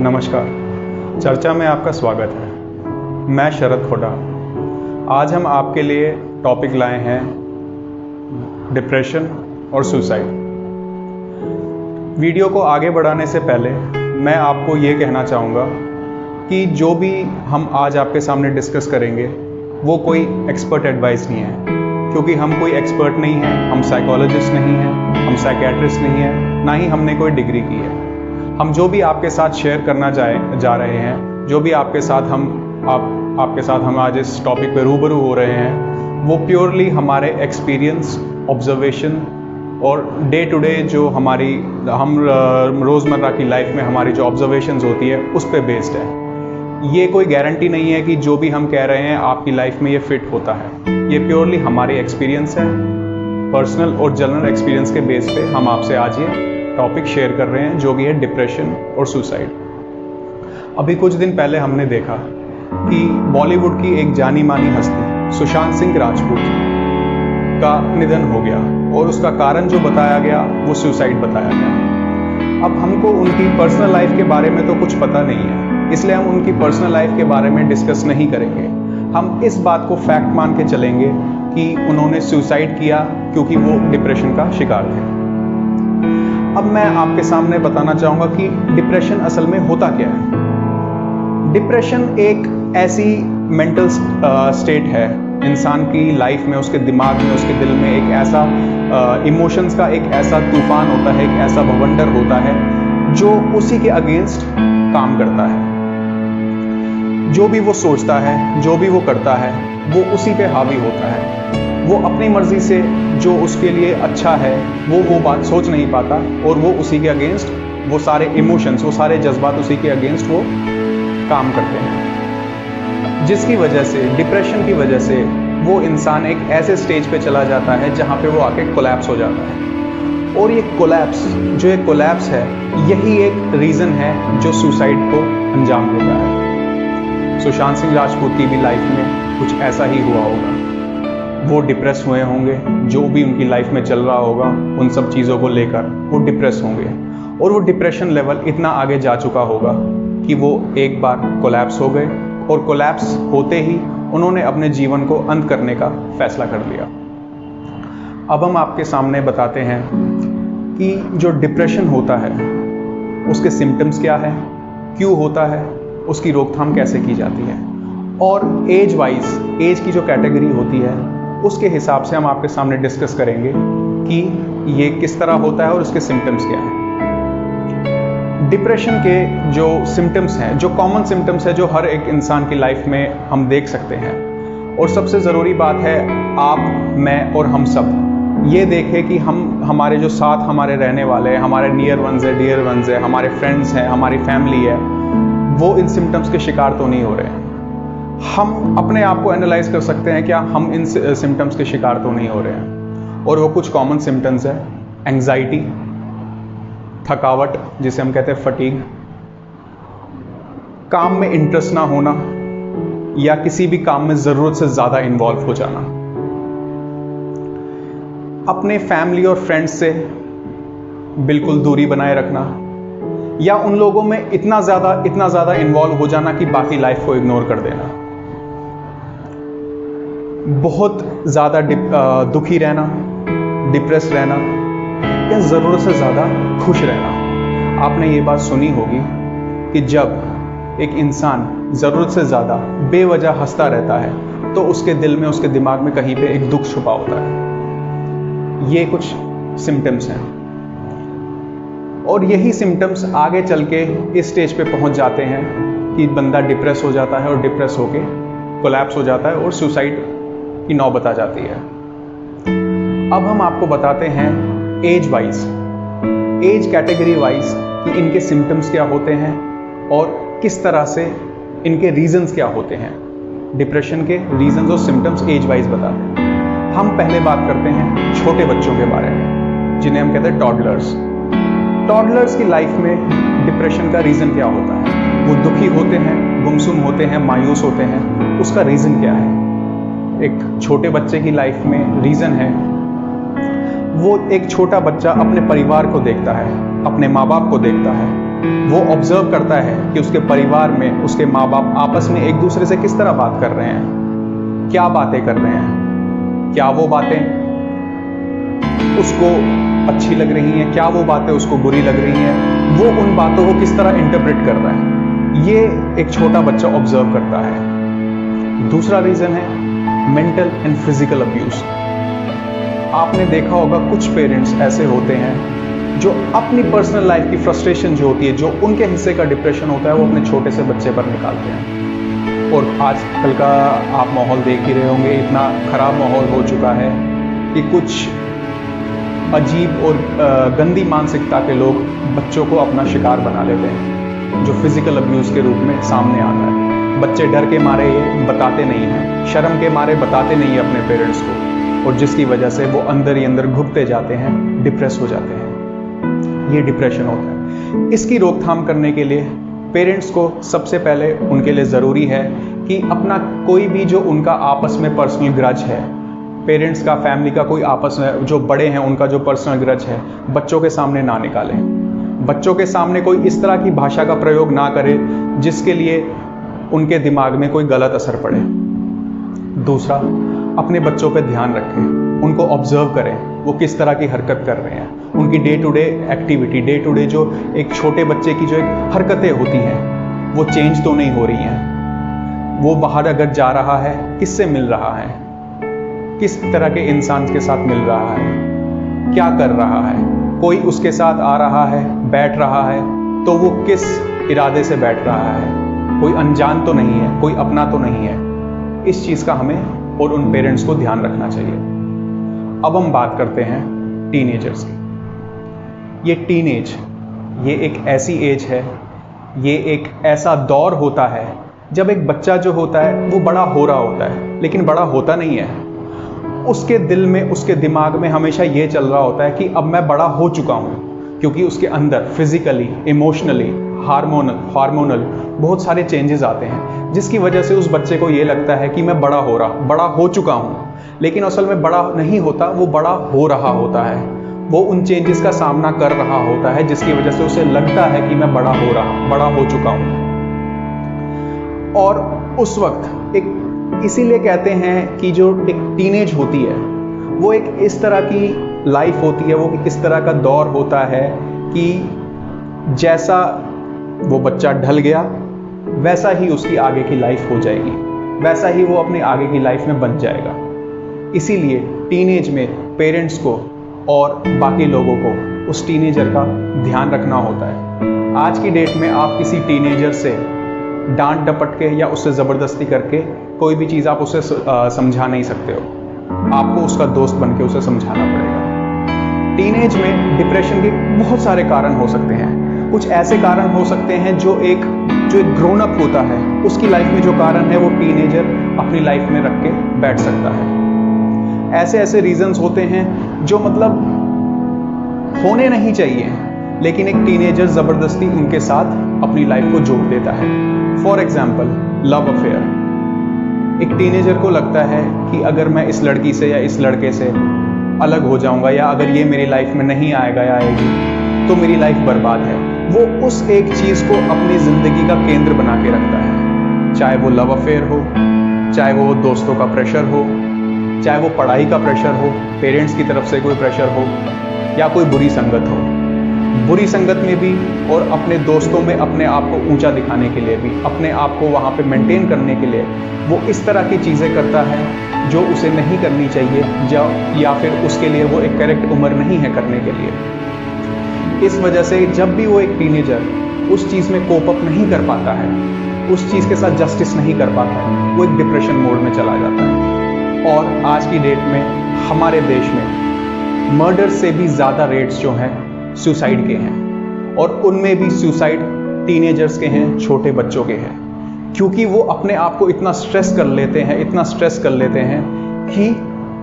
नमस्कार, चर्चा में आपका स्वागत है। मैं शरद खोटा। आज हम आपके लिए टॉपिक लाए हैं डिप्रेशन और सुसाइड। वीडियो को आगे बढ़ाने से पहले मैं आपको ये कहना चाहूँगा कि जो भी हम आज आपके सामने डिस्कस करेंगे वो कोई एक्सपर्ट एडवाइस नहीं है, क्योंकि हम कोई एक्सपर्ट नहीं हैं, हम साइकोलॉजिस्ट नहीं हैं, हम साइकेट्रिस्ट नहीं हैं, ना ही हमने कोई डिग्री की है। हम जो भी आपके साथ शेयर करना जा रहे हैं, जो भी आपके साथ हम आज इस टॉपिक पे रूबरू हो रहे हैं, वो प्योरली हमारे एक्सपीरियंस, ऑब्जर्वेशन और डे टू डे जो हम रोज़मर्रा की लाइफ में हमारी जो ऑब्जर्वेशंस होती है उस पे बेस्ड है। ये कोई गारंटी नहीं है कि जो भी हम कह रहे हैं आपकी लाइफ में ये फिट होता है। ये प्योरली हमारी एक्सपीरियंस है, पर्सनल और जनरल एक्सपीरियंस के बेस पे हम आपसे आज ये टॉपिक शेयर कर रहे हैं, जो कि है डिप्रेशन और सुसाइड। अभी कुछ दिन पहले हमने देखा कि बॉलीवुड की एक जानी मानी हस्ती सुशांत सिंह राजपूत का निधन हो गया और उसका कारण जो बताया गया वो सुसाइड बताया गया। अब हमको उनकी पर्सनल लाइफ के बारे में तो कुछ पता नहीं है, इसलिए हम उनकी पर्सनल लाइफ के बारे में डिस्कस नहीं करेंगे। हम इस बात को फैक्ट मान के चलेंगे कि उन्होंने सुसाइड किया क्योंकि वो डिप्रेशन का शिकार थे। अब मैं आपके सामने बताना चाहूँगा कि डिप्रेशन असल में होता क्या है। डिप्रेशन एक ऐसी मेंटल स्टेट है इंसान की लाइफ में, उसके दिमाग में, उसके दिल में एक ऐसा इमोशंस का एक ऐसा तूफान होता है, एक ऐसा बवंडर होता है जो उसी के अगेंस्ट काम करता है। जो भी वो सोचता है, जो भी वो करता है, वो उसी पे हावी होता है। वो अपनी मर्जी से जो उसके लिए अच्छा है वो बात सोच नहीं पाता और वो उसी के अगेंस्ट, वो सारे इमोशंस, वो सारे जज्बात उसी के अगेंस्ट वो काम करते हैं, जिसकी वजह से, डिप्रेशन की वजह से वो इंसान एक ऐसे स्टेज पे चला जाता है जहाँ पे वो आके कोलैप्स हो जाता है। और ये कोलैप्स है, यही एक रीज़न है जो सुसाइड को अंजाम देता है। सुशांत सिंह राजपूत की भी लाइफ में कुछ ऐसा ही हुआ होगा। वो डिप्रेस हुए होंगे, जो भी उनकी लाइफ में चल रहा होगा उन सब चीज़ों को लेकर वो डिप्रेस होंगे और वो डिप्रेशन लेवल इतना आगे जा चुका होगा कि वो एक बार कोलैप्स हो गए और कोलैप्स होते ही उन्होंने अपने जीवन को अंत करने का फैसला कर लिया। अब हम आपके सामने बताते हैं कि जो डिप्रेशन होता है उसके सिम्टम्स क्या है, क्यों होता है, उसकी रोकथाम कैसे की जाती है और एज वाइज, एज की जो कैटेगरी होती है उसके हिसाब से हम आपके सामने डिस्कस करेंगे कि ये किस तरह होता है और उसके सिम्टम्स क्या हैं। डिप्रेशन के जो सिम्टम्स हैं, जो कॉमन सिम्टम्स है, जो हर एक इंसान की लाइफ में हम देख सकते हैं, और सबसे ज़रूरी बात है आप, मैं और हम सब ये देखें कि हमारे जो साथ हमारे रहने वाले हैं, हमारे नियर वंस है, डियर वंस है, हमारे फ्रेंड्स हैं, हमारी फैमिली है, वो इन सिम्टम्स के शिकार तो नहीं हो रहे हैं। हम अपने आप को एनालाइज कर सकते हैं, क्या हम इन सिम्टम्स के शिकार तो नहीं हो रहे हैं। और वो कुछ कॉमन सिम्टम्स है: एंग्जाइटी, थकावट जिसे हम कहते हैं फटीग, काम में इंटरेस्ट ना होना या किसी भी काम में ज़रूरत से ज़्यादा इन्वॉल्व हो जाना, अपने फैमिली और फ्रेंड्स से बिल्कुल दूरी बनाए रखना या उन लोगों में इतना ज़्यादा इन्वॉल्व हो जाना कि बाकी लाइफ को इग्नोर कर देना, बहुत ज़्यादा दुखी रहना, डिप्रेस रहना या ज़रूरत से ज़्यादा खुश रहना। आपने ये बात सुनी होगी कि जब एक इंसान ज़रूरत से ज़्यादा बेवजह हंसता रहता है तो उसके दिल में, उसके दिमाग में कहीं पे एक दुख छुपा होता है। ये कुछ सिम्टम्स हैं और यही सिम्टम्स आगे चल के इस स्टेज पे पहुंच जाते हैं कि बंदा डिप्रेस हो जाता है और डिप्रेस होके कोलैप्स हो जाता है और सुसाइड की नौबत आ जाती है। अब हम आपको बताते हैं age wise, age category wise कि इनके सिम्टम्स क्या होते हैं और किस तरह से इनके रीजंस क्या होते हैं। डिप्रेशन के रीजंस और सिम्टम्स एज वाइज बताते हैं। हम पहले बात करते हैं छोटे बच्चों के बारे में, जिन्हें हम कहते हैं टॉडलर्स। टॉडलर्स की लाइफ में डिप्रेशन का रीज़न क्या होता है? वो दुखी होते हैं, गुमसुम होते हैं, मायूस होते हैं। उसका रीज़न क्या है? एक छोटे बच्चे की लाइफ में रीज़न है, वो एक छोटा बच्चा अपने परिवार को देखता है, अपने माँ बाप को देखता है वो ऑब्जर्व करता है कि उसके परिवार में उसके माँ बाप आपस में एक दूसरे से किस तरह बात कर रहे हैं, क्या बातें कर रहे हैं, क्या वो बातें उसको अच्छी लग रही हैं, क्या वो बातें उसको बुरी लग रही हैं, वो उन बातों को किस तरह इंटरप्रेट कर रहा है, ये एक छोटा बच्चा ऑब्जर्व करता है। दूसरा रीजन है मेंटल एंड फिजिकल अब्यूज। आपने देखा होगा कुछ पेरेंट्स ऐसे होते हैं जो अपनी पर्सनल लाइफ की फ्रस्ट्रेशन जो होती है, जो उनके हिस्से का डिप्रेशन होता है, वो अपने छोटे से बच्चे पर निकालते हैं। और आजकल का आप माहौल देख ही रहे होंगे, इतना खराब माहौल हो चुका है कि कुछ अजीब और गंदी मानसिकता के लोग बच्चों को अपना शिकार बना लेते हैं, जो फिजिकल अब्यूज के रूप में सामने आता है। बच्चे डर के मारे ये बताते नहीं हैं, शर्म के मारे बताते नहीं हैं अपने पेरेंट्स को, और जिसकी वजह से वो अंदर ही अंदर घुटते जाते हैं, डिप्रेस हो जाते हैं। ये डिप्रेशन होता है। इसकी रोकथाम करने के लिए पेरेंट्स को सबसे पहले उनके लिए ज़रूरी है कि अपना कोई भी जो उनका आपस में पर्सनल ग्रज है, पेरेंट्स का, फैमिली का कोई आपस में जो बड़े हैं उनका जो पर्सनल ग्रज है, बच्चों के सामने ना निकालें। बच्चों के सामने कोई इस तरह की भाषा का प्रयोग ना करें जिसके लिए उनके दिमाग में कोई गलत असर पड़े। दूसरा, अपने बच्चों पे ध्यान रखें, उनको ऑब्जर्व करें वो किस तरह की हरकत कर रहे हैं, उनकी day to day activity, day to day जो एक छोटे बच्चे की जो एक हरकतें होती हैं वो चेंज तो नहीं हो रही हैं। वो बाहर अगर जा रहा है किससे मिल रहा है, किस तरह के इंसान के साथ मिल रहा है, क्या कर रहा है, कोई उसके साथ आ रहा है, बैठ रहा है तो वो किस इरादे से बैठ रहा है, कोई अनजान तो नहीं है, कोई अपना तो नहीं है। इस चीज़ का हमें और उन पेरेंट्स को ध्यान रखना चाहिए। अब हम बात करते हैं टीनेजर्स की। ये टीनेज, ये एक ऐसी एज है, ये एक ऐसा दौर होता है जब एक बच्चा जो होता है वो बड़ा हो रहा होता है, लेकिन बड़ा होता नहीं है। उसके दिल में, उसके दिमाग में हमेशा ये चल रहा होता है कि अब मैं बड़ा हो चुका हूँ, क्योंकि उसके अंदर फिजिकली, इमोशनली, हार्मोनल बहुत सारे चेंजेस आते हैं, जिसकी वजह से उस बच्चे को ये लगता है कि मैं बड़ा हो चुका हूँ, लेकिन असल में बड़ा नहीं होता, वो बड़ा हो रहा होता है। वो उन चेंजेस का सामना कर रहा होता है जिसकी वजह से उसे लगता है कि मैं बड़ा हो चुका हूँ। और उस वक्त एक, इसीलिए कहते हैं कि जो एक टीनेज होती है वो एक इस तरह की लाइफ होती है, वो इस तरह का दौर होता है कि जैसा वो बच्चा ढल गया वैसा ही उसकी आगे की लाइफ हो जाएगी, वैसा ही वो अपनी आगे की लाइफ में बन जाएगा। इसीलिए टीनेज में पेरेंट्स को और बाकी लोगों को उस टीनेजर का ध्यान रखना होता है। आज की डेट में आप किसी टीनेजर से डांट डपट के या उससे ज़बरदस्ती करके कोई भी चीज़ आप उसे समझा नहीं सकते हो, आपको उसका दोस्त बन के उसे समझाना पड़ेगा। टीनेज में डिप्रेशन के बहुत सारे कारण हो सकते हैं। कुछ ऐसे कारण हो सकते हैं जो एक ग्रोन अप होता है उसकी लाइफ में जो कारण है वो टीनेजर अपनी लाइफ में रख के बैठ सकता है। ऐसे रीजंस होते हैं जो मतलब होने नहीं चाहिए, लेकिन एक टीनेजर ज़बरदस्ती उनके साथ अपनी लाइफ को जोड़ देता है। For example, love affair. एक टीनेजर को लगता है कि अगर मैं इस लड़की से या इस लड़के से अलग हो जाऊंगा, या अगर ये मेरी लाइफ में नहीं आएगा या आएगी तो मेरी लाइफ बर्बाद है। वो उस एक चीज़ को अपनी ज़िंदगी का केंद्र बना के रखता है, चाहे वो लव अफेयर हो, चाहे वो दोस्तों का प्रेशर हो, चाहे वो पढ़ाई का प्रेशर हो, पेरेंट्स की तरफ से कोई प्रेशर हो, या कोई बुरी संगत हो। बुरी संगत में भी और अपने दोस्तों में अपने आप को ऊंचा दिखाने के लिए भी, अपने आप को वहाँ पे मेंटेन करने के लिए वो इस तरह की चीज़ें करता है जो उसे नहीं करनी चाहिए, या फिर उसके लिए वो एक करेक्ट उम्र नहीं है करने के लिए। इस वजह से जब भी वो एक टीनेजर उस चीज़ में कोप अप नहीं कर पाता है, उस चीज़ के साथ जस्टिस नहीं कर पाता है, वो एक डिप्रेशन मोड में चला जाता है। और आज की डेट में हमारे देश में मर्डर से भी ज़्यादा रेट्स जो हैं सुसाइड के हैं, और उनमें भी सुसाइड टीनेजर्स के हैं, छोटे बच्चों के हैं, क्योंकि वो अपने आप को इतना स्ट्रेस कर लेते हैं कि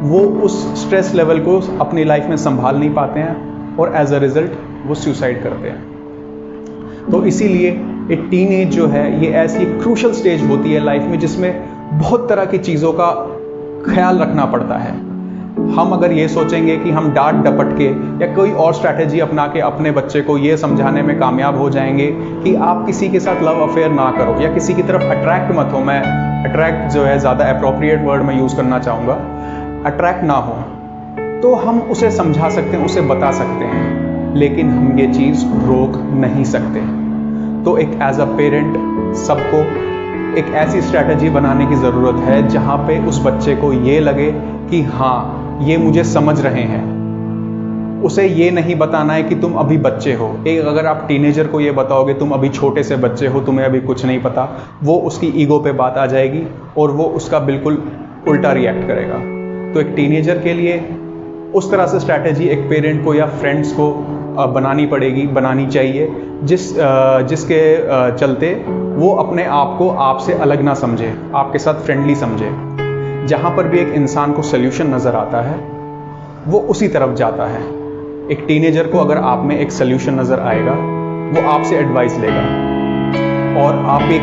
वो उस स्ट्रेस लेवल को अपनी लाइफ में संभाल नहीं पाते हैं, और एज अ रिजल्ट वो सुसाइड करते हैं। तो इसीलिए एक टीनेज जो है ये ऐसी क्रूशल स्टेज होती है लाइफ में जिसमें बहुत तरह की चीज़ों का ख्याल रखना पड़ता है। हम अगर ये सोचेंगे कि हम डांट डपट के या कोई और स्ट्रैटेजी अपना के अपने बच्चे को ये समझाने में कामयाब हो जाएंगे कि आप किसी के साथ लव अफेयर ना करो या किसी की तरफ अट्रैक्ट मत हो, मैं अट्रैक्ट जो है ज़्यादा अप्रोप्रिएट वर्ड मैं यूज़ करना चाहूँगा, अट्रैक्ट ना हो, तो हम उसे समझा सकते हैं, उसे बता सकते हैं, लेकिन हम ये चीज़ रोक नहीं सकते। तो एक एज अ पेरेंट सबको एक ऐसी स्ट्रैटेजी बनाने की ज़रूरत है जहाँ पे उस बच्चे को ये लगे कि हाँ ये मुझे समझ रहे हैं। उसे ये नहीं बताना है कि तुम अभी बच्चे हो। एक अगर आप टीनेजर को ये बताओगे तुम अभी छोटे से बच्चे हो, तुम्हें अभी कुछ नहीं पता, वो उसकी ईगो पे बात आ जाएगी और वो उसका बिल्कुल उल्टा रिएक्ट करेगा। तो एक टीनेजर के लिए उस तरह से स्ट्रैटेजी एक पेरेंट को या फ्रेंड्स को बनानी चाहिए जिसके चलते वो अपने आप को आपसे अलग ना समझे, आपके साथ फ्रेंडली समझे। जहाँ पर भी एक इंसान को सोल्यूशन नज़र आता है वो उसी तरफ जाता है। एक टीनेजर को अगर आप में एक सोल्यूशन नज़र आएगा वो आपसे एडवाइस लेगा, और आप एक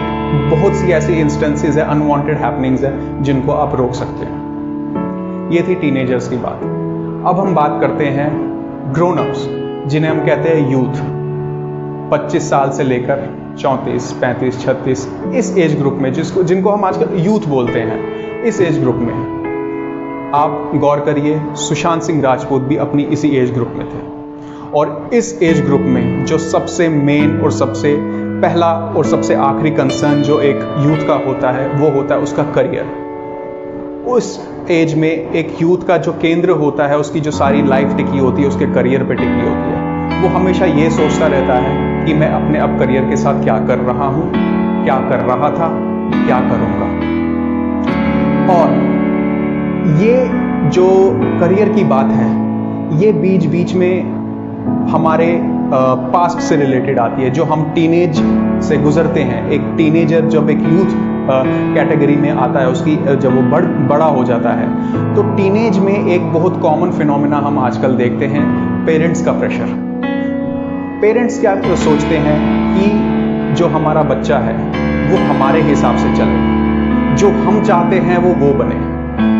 बहुत सी ऐसी इंस्टेंसेस है, अनवांटेड हैपनिंग्स है जिनको आप रोक सकते हैं। ये थी टीनेजर्स की बात। अब हम बात करते हैं ग्रोन अप्स, जिन्हें हम कहते हैं यूथ। 25 साल से लेकर 34, 35, 36 इस एज ग्रुप में जिनको हम आजकल यूथ बोलते हैं, इस एज ग्रुप में आप गौर करिए, सुशांत सिंह राजपूत भी अपनी इसी एज ग्रुप में थे। और इस एज ग्रुप में जो सबसे मेन और सबसे पहला और सबसे आखिरी कंसर्न जो एक यूथ का होता है वो होता है उसका करियर। उस एज में एक यूथ का जो केंद्र होता है, उसकी जो सारी लाइफ टिकी होती है उसके करियर पे टिकी होती है। वो हमेशा ये सोचता रहता है कि मैं अपने अब करियर के साथ क्या कर रहा हूँ, क्या कर रहा था, क्या करूँगा। और ये जो करियर की बात है ये बीच बीच में हमारे पास्ट से रिलेटेड आती है, जो हम टीनेज से गुजरते हैं। एक टीनेजर जब एक यूथ कैटेगरी में आता है, उसकी जब वो बड़ा हो जाता है, तो टीनेज में एक बहुत कॉमन फिनोमेना हम आजकल देखते हैं, पेरेंट्स का प्रेशर। पेरेंट्स क्या सोचते हैं कि जो हमारा बच्चा है वो हमारे हिसाब से चले, जो हम चाहते हैं वो बने।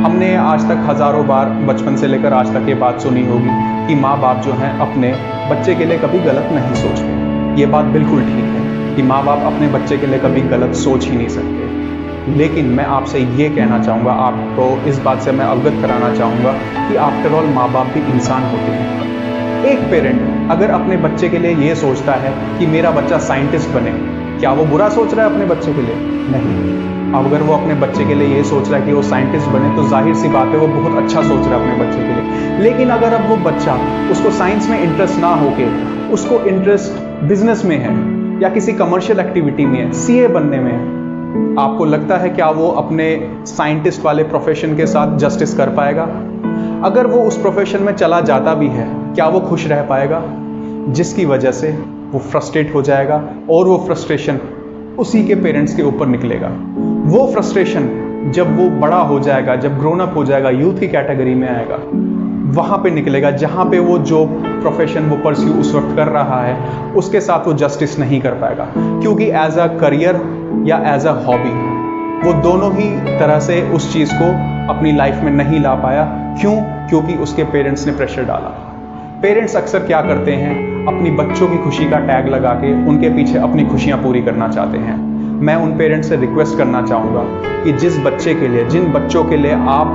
हमने आज तक हजारों बार बचपन से लेकर आज तक ये बात सुनी होगी कि माँ बाप जो हैं अपने बच्चे के लिए कभी गलत नहीं सोचते। ये बात बिल्कुल ठीक है कि माँ बाप अपने बच्चे के लिए कभी गलत सोच ही नहीं सकते। लेकिन मैं आपसे ये कहना चाहूँगा, आपको इस बात से मैं अवगत कराना चाहूँगा कि आफ्टर ऑल माँ बाप भी इंसान होते हैं। एक पेरेंट अगर अपने बच्चे के लिए ये सोचता है कि मेरा बच्चा साइंटिस्ट बने, क्या वो बुरा सोच रहा है अपने बच्चे के लिए? नहीं। अब अगर वो अपने बच्चे के लिए ये सोच रहा है कि वो साइंटिस्ट बने तो जाहिर सी बात है वो बहुत अच्छा सोच रहा है अपने बच्चे के लिए। लेकिन अगर अब वो बच्चा, उसको साइंस में इंटरेस्ट ना होके उसको इंटरेस्ट बिजनेस में है या किसी कमर्शियल एक्टिविटी में है, सीए बनने में है, आपको लगता है क्या वो अपने साइंटिस्ट वाले प्रोफेशन के साथ जस्टिस कर पाएगा? अगर वो उस प्रोफेशन में चला जाता भी है, क्या वो खुश रह पाएगा? जिसकी वजह से वो फ्रस्ट्रेट हो जाएगा और वो फ्रस्ट्रेशन उसी के पेरेंट्स के ऊपर निकलेगा। वो फ्रस्ट्रेशन जब वो बड़ा हो जाएगा, जब ग्रोन अप हो जाएगा, यूथ की कैटेगरी में आएगा, वहाँ पे निकलेगा जहाँ पे वो जो प्रोफेशन वो परस्यू उस वक्त कर रहा है उसके साथ वो जस्टिस नहीं कर पाएगा, क्योंकि एज अ करियर या एज अ हॉबी वो दोनों ही तरह से उस चीज़ को अपनी लाइफ में नहीं ला पाया। क्यों? क्योंकि उसके पेरेंट्स ने प्रेशर डाला। पेरेंट्स अक्सर क्या करते हैं, अपनी बच्चों की खुशी का टैग लगा के उनके पीछे अपनी खुशियाँ पूरी करना चाहते हैं। मैं उन पेरेंट्स से रिक्वेस्ट करना चाहूँगा कि जिस बच्चे के लिए, जिन बच्चों के लिए आप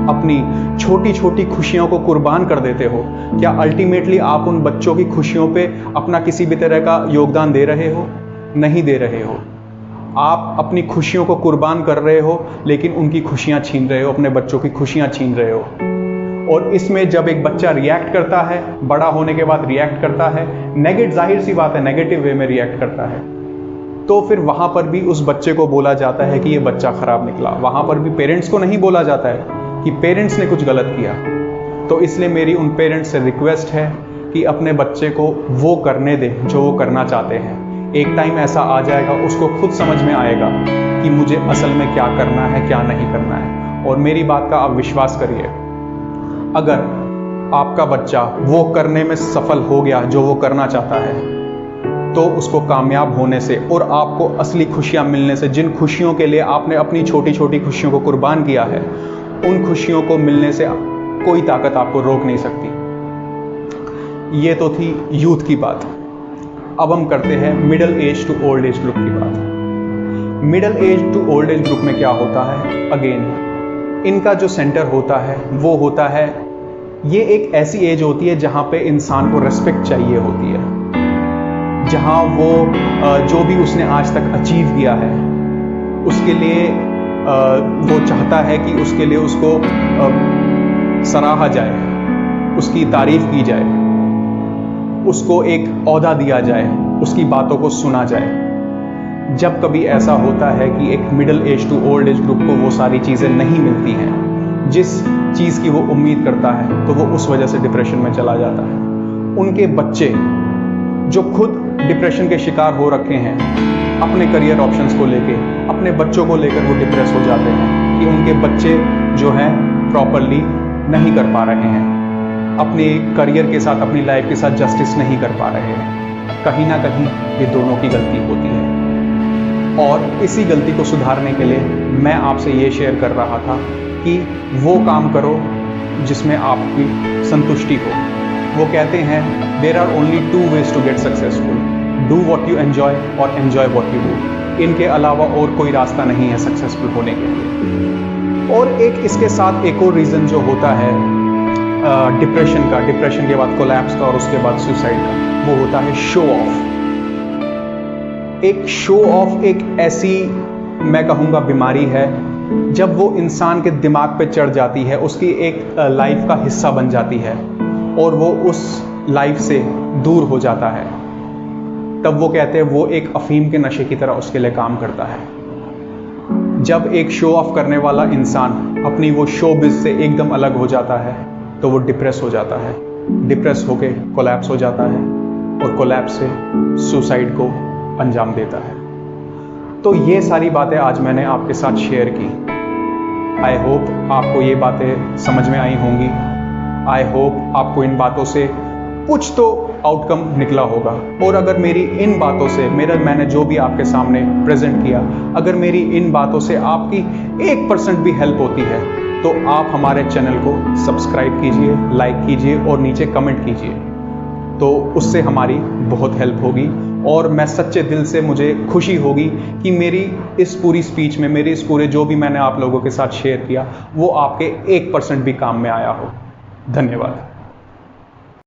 अपनी छोटी छोटी खुशियों को कुर्बान कर देते हो, क्या अल्टीमेटली आप उन बच्चों की खुशियों पे अपना किसी भी तरह का योगदान दे रहे हो? नहीं दे रहे हो। आप अपनी खुशियों को कुर्बान कर रहे हो लेकिन उनकी खुशियाँ छीन रहे हो, अपने बच्चों की खुशियाँ छीन रहे हो। और इसमें जब एक बच्चा रिएक्ट करता है, बड़ा होने के बाद रिएक्ट करता है, जाहिर सी बात है नेगेटिव वे में रिएक्ट करता है, तो फिर वहाँ पर भी उस बच्चे को बोला जाता है कि ये बच्चा खराब निकला। वहाँ पर भी पेरेंट्स को नहीं बोला जाता है कि पेरेंट्स ने कुछ गलत किया। तो इसलिए मेरी उन पेरेंट्स से रिक्वेस्ट है कि अपने बच्चे को वो करने दे जो वो करना चाहते हैं। एक टाइम ऐसा आ जाएगा, उसको खुद समझ में आएगा कि मुझे असल में क्या करना है, क्या नहीं करना है। और मेरी बात का आप विश्वास करिए, अगर आपका बच्चा वो करने में सफल हो गया जो वो करना चाहता है, तो उसको कामयाब होने से और आपको असली खुशियाँ मिलने से, जिन खुशियों के लिए आपने अपनी छोटी छोटी खुशियों को कुर्बान किया है, उन खुशियों को मिलने से कोई ताकत आपको रोक नहीं सकती। ये तो थी यूथ की बात। अब हम करते हैं middle age to old age group की बात। Middle age to old age group में क्या होता है? अगेन इनका जो सेंटर होता है वो होता है, ये एक ऐसी एज होती है जहाँ पे इंसान को रेस्पेक्ट चाहिए होती है, जहाँ वो जो भी उसने आज तक अचीव किया है उसके लिए वो चाहता है कि उसके लिए उसको सराहा जाए, उसकी तारीफ की जाए, उसको एक ओहदा दिया जाए, उसकी बातों को सुना जाए। जब कभी ऐसा होता है कि एक middle age to old age group को वो सारी चीज़ें नहीं मिलती हैं जिस चीज़ की वो उम्मीद करता है, तो वो उस वजह से डिप्रेशन में चला जाता है। उनके बच्चे जो खुद डिप्रेशन के शिकार हो रखे हैं, अपने करियर ऑप्शंस को लेके, अपने बच्चों को लेकर वो डिप्रेस हो जाते हैं कि उनके बच्चे जो हैं प्रॉपरली नहीं कर पा रहे हैं, अपने करियर के साथ, अपनी लाइफ के साथ जस्टिस नहीं कर पा रहे हैं। कहीं ना कहीं ये दोनों की गलती होती है, और इसी गलती को सुधारने के लिए मैं आपसे ये शेयर कर रहा था कि वो काम करो जिसमें आपकी संतुष्टि हो। वो कहते हैं there are only 2 ways to get successful, do what you enjoy और एन्जॉय वॉट यू डू। इनके अलावा और कोई रास्ता नहीं है सक्सेसफुल होने के लिए। और एक इसके साथ एक और रीज़न जो होता है डिप्रेशन का, डिप्रेशन के बाद कोलैप्स का और उसके बाद सुसाइड का, वो होता है शो ऑफ। एक शो ऑफ एक ऐसी, मैं कहूँगा, बीमारी है जब वो इंसान के दिमाग पे चढ़ जाती है, उसकी एक लाइफ का हिस्सा बन जाती है और वो उस लाइफ से दूर हो जाता है। तब वो कहते हैं वो एक अफीम के नशे की तरह उसके लिए काम करता है। जब एक शो ऑफ करने वाला इंसान अपनी वो शोबिज से एकदम अलग हो जाता है तो वो डिप्रेस हो जाता है, डिप्रेस होके कोलैप्स हो जाता है और कोलैप्स से सुसाइड को अंजाम देता है। तो ये सारी बातें आज मैंने आपके साथ शेयर की। आई होप आपको ये बातें समझ में आई होंगी। आई होप आपको इन बातों से कुछ तो आउटकम निकला होगा। और अगर मेरी इन बातों से, मैंने जो भी आपके सामने प्रेजेंट किया, अगर मेरी इन बातों से आपकी 1% भी हेल्प होती है तो आप हमारे चैनल को सब्सक्राइब कीजिए, लाइक कीजिए और नीचे कमेंट कीजिए। तो उससे हमारी बहुत हेल्प होगी और मैं सच्चे दिल से, मुझे खुशी होगी कि मेरी इस पूरी स्पीच में, मेरे इस पूरे जो भी मैंने आप लोगों के साथ शेयर किया, वो आपके 1% भी काम में आया हो। धन्यवाद।